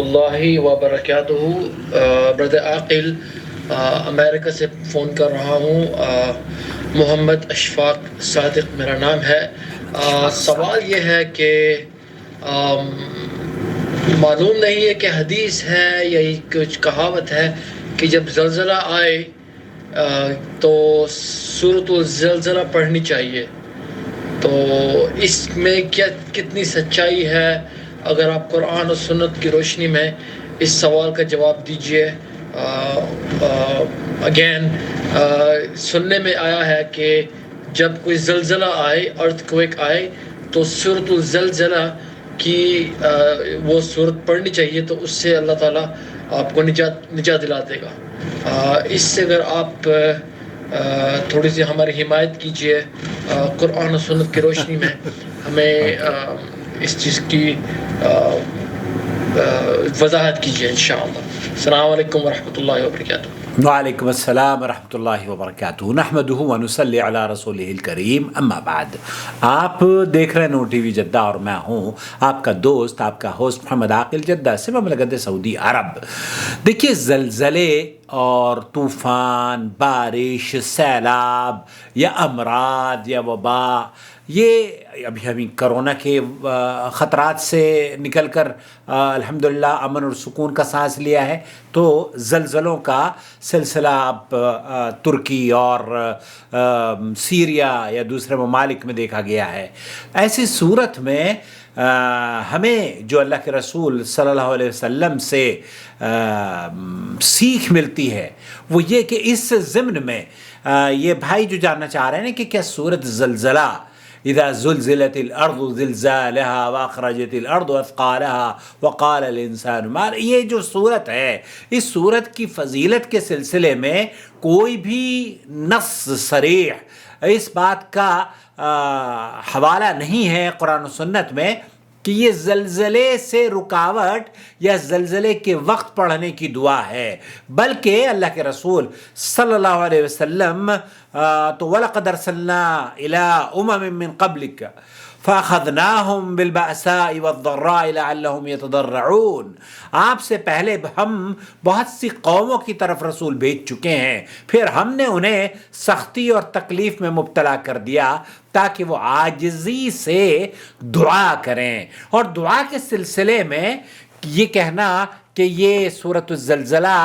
اللہ وبرکاتہ۔ برادر عاقل، امریکہ سے فون کر رہا ہوں۔ محمد اشفاق صادق میرا نام ہے۔ سوال یہ ہے کہ معلوم نہیں ہے کہ حدیث ہے یا کچھ کہاوت ہے کہ جب زلزلہ آئے تو سورۃ الزلزلہ پڑھنی چاہیے، تو اس میں کتنی سچائی ہے؟ اگر آپ قرآن و سنت کی روشنی میں اس سوال کا جواب دیجئے۔ اگین سننے میں آیا ہے کہ جب کوئی زلزلہ آئے، ارتھ کویک آئے، تو سورۃ الزلزلہ کی وہ سورت پڑھنی چاہیے، تو اس سے اللہ تعالیٰ آپ کو نجات دلا دے گا۔ اس سے اگر آپ تھوڑی سی ہماری حمایت کیجئے قرآن و سنت کی روشنی میں، ہمیں اس چیز کی وضاحت کیجئے انشاءاللہ۔ السلام علیکم ورحمۃ اللہ وبرکاتہ۔ وعلیکم السلام ورحمۃ اللہ وبرکاتہ۔ نحمدہ ونصلی علی رسولہ الکریم، اما بعد۔ آپ دیکھ رہے ہیں نور ٹی وی جدہ اور میں ہوں آپ کا دوست، آپ کا ہوسٹ محمد عاقل، جدہ سے مملکت سعودی عرب۔ دیکھیے، زلزلے اور طوفان، بارش، سیلاب یا امراض یا وبا، یہ ابھی ہمیں کرونا کے خطرات سے نکل کر الحمدللہ امن اور سکون کا سانس لیا ہے، تو زلزلوں کا سلسلہ اب ترکی اور سیریا یا دوسرے ممالک میں دیکھا گیا ہے۔ ایسی صورت میں ہمیں جو اللہ کے رسول صلی اللہ علیہ وسلم سے سیکھ ملتی ہے وہ یہ کہ اس ضمن میں یہ بھائی جو جاننا چاہ رہے ہیں کہ کیا صورت زلزلہ اذا زلزلت الارض زلزالها واخرجت الارض اثقالها وقال الانسان ما، یہ جو صورت ہے، اس صورت کی فضیلت کے سلسلے میں کوئی بھی نص صریح اس بات کا حوالہ نہیں ہے قرآن و سنت میں کہ یہ زلزلے سے رکاوٹ یا زلزلے کے وقت پڑھنے کی دعا ہے، بلکہ اللہ کے رسول صلی اللہ علیہ وسلم تو وَلَقَدْ أَرْسَلْنَا إِلَىٰ أُمَمٍ مِّن قَبْلِكَ فَأَخَذْنَاهُمْ بِالْبَأْسَاءِ وَالضَّرَّاءِ لَعَلَّهُمْ يَتَضَرَّعُونَ۔ آپ سے پہلے ہم بہت سی قوموں کی طرف رسول بھیج چکے ہیں، پھر ہم نے انہیں سختی اور تکلیف میں مبتلا کر دیا تاکہ وہ عاجزی سے دعا کریں۔ اور دعا کے سلسلے میں یہ کہنا کہ یہ سورۃ الزلزلہ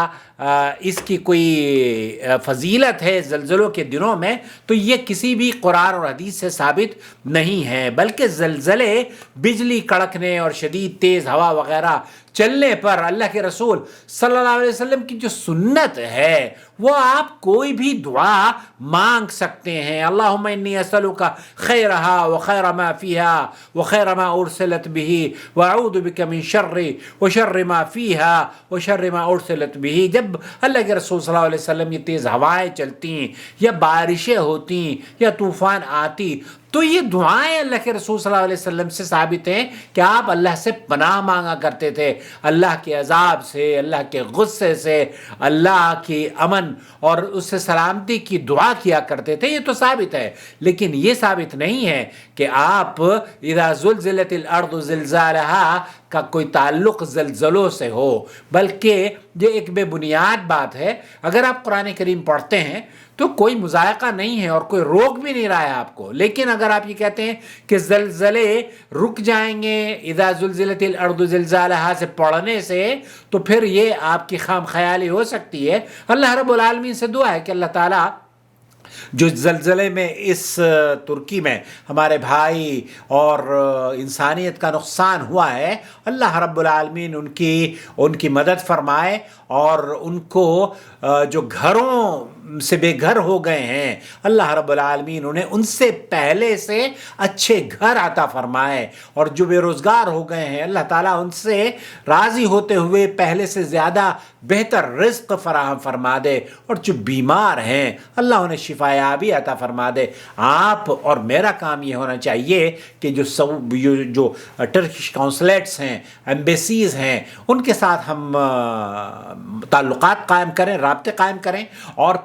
اس کی کوئی فضیلت ہے زلزلوں کے دنوں میں، تو یہ کسی بھی قرآن اور حدیث سے ثابت نہیں ہے، بلکہ زلزلے بجلی کڑکنے اور شدید تیز ہوا وغیرہ چلنے پر اللہ کے رسول صلی اللہ علیہ وسلم کی جو سنت ہے وہ آپ کوئی بھی دعا مانگ سکتے ہیں۔ اللہم انی اسألک خیرہا وخیر ما فیہا وخیر ما ارسلت بہ واعوذ بک من شر وشر ما فیہا وشر ما ارسلت بہ۔ جب اللہ کے رسول صلی اللہ علیہ وسلم یہ تیز ہوائیں چلتی یا بارشیں ہوتی یا طوفان آتی، تو یہ دعائیں اللہ کے رسول صلی اللہ علیہ وسلم سے ثابت ہیں کہ آپ اللہ سے پناہ مانگا کرتے تھے، اللہ کے عذاب سے، اللہ کے غصے سے، اللہ کی امن اور اس سے سلامتی کی دعا کیا کرتے تھے، یہ تو ثابت ہے۔ لیکن یہ ثابت نہیں ہے کہ آپ اذا زلزلت الارض زلزالها کا کوئی تعلق زلزلوں سے ہو، بلکہ یہ ایک بے بنیاد بات ہے۔ اگر آپ قرآن کریم پڑھتے ہیں تو کوئی مذائقہ نہیں ہے اور کوئی روک بھی نہیں رہا ہے آپ کو، لیکن اگر آپ یہ کہتے ہیں کہ زلزلے رک جائیں گے اذا زلزلت الارض زلزالها سے پڑھنے سے، تو پھر یہ آپ کی خام خیالی ہو سکتی ہے۔ اللہ رب العالمین سے دعا ہے کہ اللہ تعالیٰ جو زلزلے میں اس ترکی میں ہمارے بھائی اور انسانیت کا نقصان ہوا ہے، اللہ رب العالمین ان کی مدد فرمائے، اور ان کو جو گھروں سے بے گھر ہو گئے ہیں اللہ رب العالمین انہیں ان سے پہلے سے اچھے گھر عطا فرمائے، اور جو بے روزگار ہو گئے ہیں اللہ تعالیٰ ان سے راضی ہوتے ہوئے پہلے سے زیادہ بہتر رزق فراہم فرما دے، اور جو بیمار ہیں اللہ انہیں شفا یابی عطا فرما دے۔ آپ اور میرا کام یہ ہونا چاہیے کہ جو ٹرکش کونسلیٹس ہیں، ایمبیسیز ہیں، ان کے ساتھ ہم تعلقات قائم کریں، رابطے قائم کریں، اور